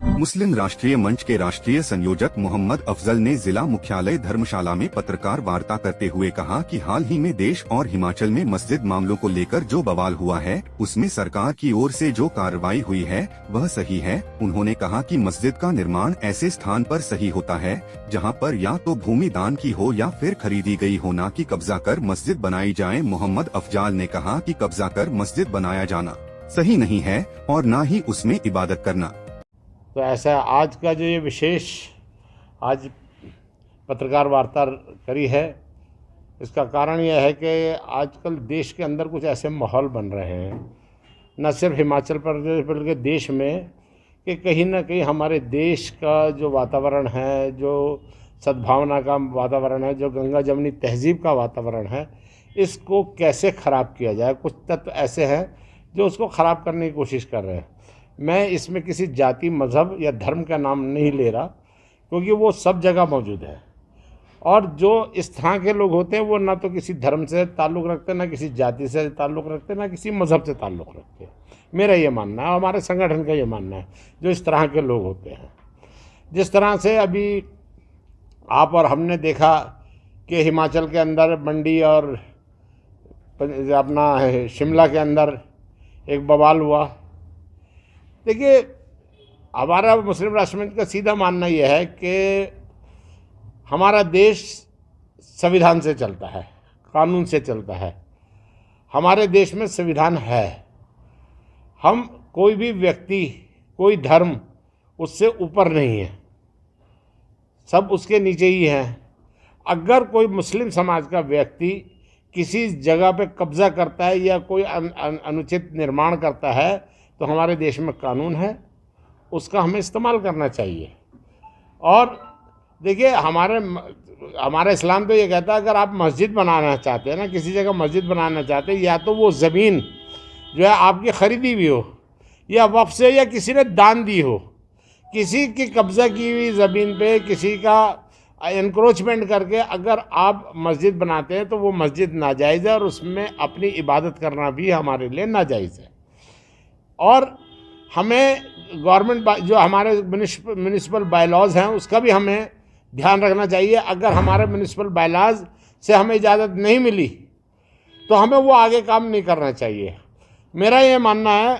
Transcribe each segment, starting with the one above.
मुस्लिम राष्ट्रीय मंच के राष्ट्रीय संयोजक मोहम्मद अफजल ने जिला मुख्यालय धर्मशाला में पत्रकार वार्ता करते हुए कहा कि हाल ही में देश और हिमाचल में मस्जिद मामलों को लेकर जो बवाल हुआ है उसमें सरकार की ओर से जो कार्रवाई हुई है वह सही है। उन्होंने कहा कि मस्जिद का निर्माण ऐसे स्थान पर सही होता है जहां पर या तो भूमि दान की हो या फिर खरीदी गई हो, न कि कब्जा कर मस्जिद बनाई जाए। मोहम्मद अफजाल ने कहा कि कब्जा कर मस्जिद बनाया जाना सही नहीं है और न ही उसमें इबादत करना। तो ऐसा आज का जो ये विशेष आज पत्रकार वार्ता करी है, इसका कारण यह है कि आजकल देश के अंदर कुछ ऐसे माहौल बन रहे हैं, न सिर्फ हिमाचल प्रदेश बल्कि देश में, कि कहीं ना कहीं हमारे देश का जो वातावरण है, जो सद्भावना का वातावरण है, जो गंगा जमनी तहजीब का वातावरण है, इसको कैसे ख़राब किया जाए। कुछ तत्व ऐसे हैं जो उसको ख़राब करने की कोशिश कर रहे हैं। मैं इसमें किसी जाति, मज़हब या धर्म का नाम नहीं ले रहा, क्योंकि वो सब जगह मौजूद है। और जो इस तरह के लोग होते हैं वो ना तो किसी धर्म से ताल्लुक़ रखते, ना किसी जाति से ताल्लुक़ रखते, ना किसी मज़हब से ताल्लुक़ रखते। मेरा ये मानना है और हमारे संगठन का ये मानना है, जो इस तरह के लोग होते हैं। जिस तरह से अभी आप और हमने देखा कि हिमाचल के अंदर मंडी और अपना शिमला के अंदर एक बवाल हुआ। देखिए, हमारा मुस्लिम राष्ट्र मंच का सीधा मानना यह है कि हमारा देश संविधान से चलता है, कानून से चलता है। हमारे देश में संविधान है। हम कोई भी व्यक्ति, कोई धर्म उससे ऊपर नहीं है, सब उसके नीचे ही हैं। अगर कोई मुस्लिम समाज का व्यक्ति किसी जगह पे कब्जा करता है या कोई अनुचित निर्माण करता है, तो हमारे देश में कानून है, उसका हमें इस्तेमाल करना चाहिए। और देखिए, हमारा इस्लाम तो ये कहता है, अगर आप मस्जिद बनाना चाहते हैं ना, किसी जगह मस्जिद बनाना चाहते हैं, या तो वो ज़मीन जो है आपकी ख़रीदी हुई हो, या वक्फ से या किसी ने दान दी हो। किसी की कब्ज़ा की हुई ज़मीन पे किसी का एनक्रोचमेंट करके अगर आप मस्जिद बनाते हैं तो वो मस्जिद नाजायज़ है, और उसमें अपनी इबादत करना भी हमारे लिए नाजायज़ है। और हमें गवर्नमेंट जो हमारे म्यूनिसिपल बायलॉज हैं उसका भी हमें ध्यान रखना चाहिए। अगर हमारे म्यूनिसिपल बायलॉज से हमें इजाज़त नहीं मिली तो हमें वो आगे काम नहीं करना चाहिए। मेरा ये मानना है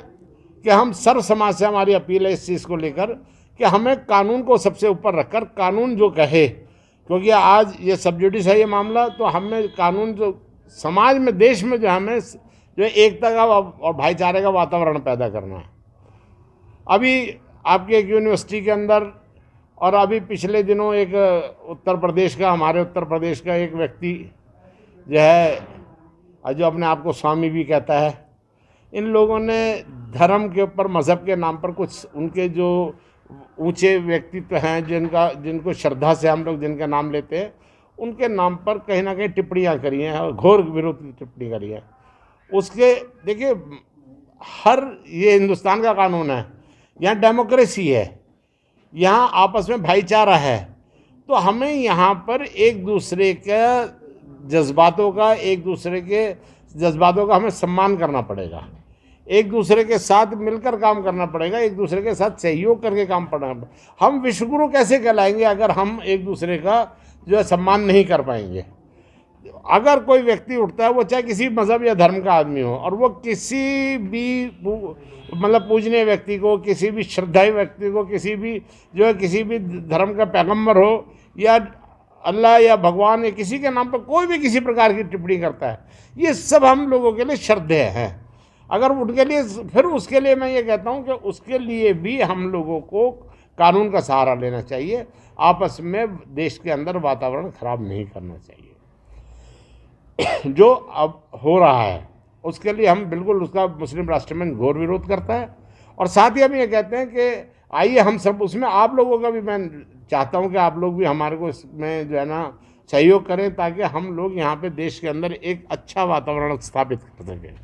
कि हम सर्व समाज से हमारी अपील है इस चीज़ को लेकर कि हमें कानून को सबसे ऊपर रखकर, कानून जो कहे, क्योंकि आज ये सब जुडिस है ये मामला, तो हमें कानून जो समाज में, देश में जो हमें जो एकता का और भाईचारे का वातावरण पैदा करना है। अभी आपके एक यूनिवर्सिटी के अंदर, और अभी पिछले दिनों एक हमारे उत्तर प्रदेश का एक व्यक्ति जो है, जो अपने आप को स्वामी भी कहता है, इन लोगों ने धर्म के ऊपर, मज़हब के नाम पर कुछ उनके जो ऊंचे व्यक्तित्व हैं, जिनको श्रद्धा से हम लोग जिनका नाम लेते हैं, उनके नाम पर कहीं ना कहीं टिप्पणियाँ करी हैं और घोर विरोधी टिप्पणी करी है। उसके देखिए, ये हिंदुस्तान का कानून है, यहाँ डेमोक्रेसी है, यहाँ आपस में भाईचारा है, तो हमें यहाँ पर एक दूसरे के जज्बातों का हमें सम्मान करना पड़ेगा, एक दूसरे के साथ मिलकर काम करना पड़ेगा, एक दूसरे के साथ सहयोग करके काम करना पड़ेगा। हम विश्वगुरु कैसे कहलाएंगे अगर हम एक दूसरे का जो है सम्मान नहीं कर पाएंगे। अगर कोई व्यक्ति उठता है, वो चाहे किसी मज़हब या धर्म का आदमी हो, और वो किसी भी मतलब पूजनीय व्यक्ति को, किसी भी श्रद्धाई व्यक्ति को, किसी भी धर्म का पैगंबर हो, या अल्लाह या भगवान या किसी के नाम पर कोई भी किसी प्रकार की टिप्पणी करता है, ये सब हम लोगों के लिए श्रद्धेय हैं। अगर उनके लिए, फिर उसके लिए मैं ये कहता हूँ कि उसके लिए भी हम लोगों को कानून का सहारा लेना चाहिए। आपस में देश के अंदर वातावरण ख़राब नहीं करना चाहिए। जो अब हो रहा है उसके लिए हम बिल्कुल, उसका मुस्लिम राष्ट्र मंच घोर विरोध करता है। और साथ ही हम ये कहते हैं कि आइए हम सब उसमें, आप लोगों का भी मैं चाहता हूं कि आप लोग भी हमारे को इसमें जो है ना सहयोग करें, ताकि हम लोग यहाँ पे देश के अंदर एक अच्छा वातावरण स्थापित कर सकें।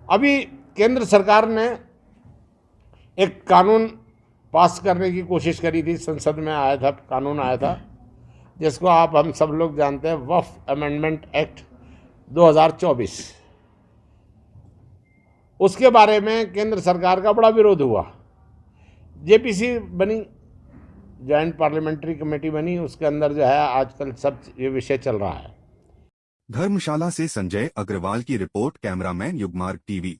अभी केंद्र सरकार ने एक कानून पास करने की कोशिश करी थी, संसद में आया था, कानून आया था, जिसको हम सब लोग जानते हैं, वक्फ अमेंडमेंट एक्ट 2024। उसके बारे में केंद्र सरकार का बड़ा विरोध हुआ। जेपीसी बनी, जॉइंट पार्लियामेंट्री कमेटी बनी, उसके अंदर जो है आजकल सब ये विषय चल रहा है। धर्मशाला से संजय अग्रवाल की रिपोर्ट, कैमरामैन युगमार्ग टीवी।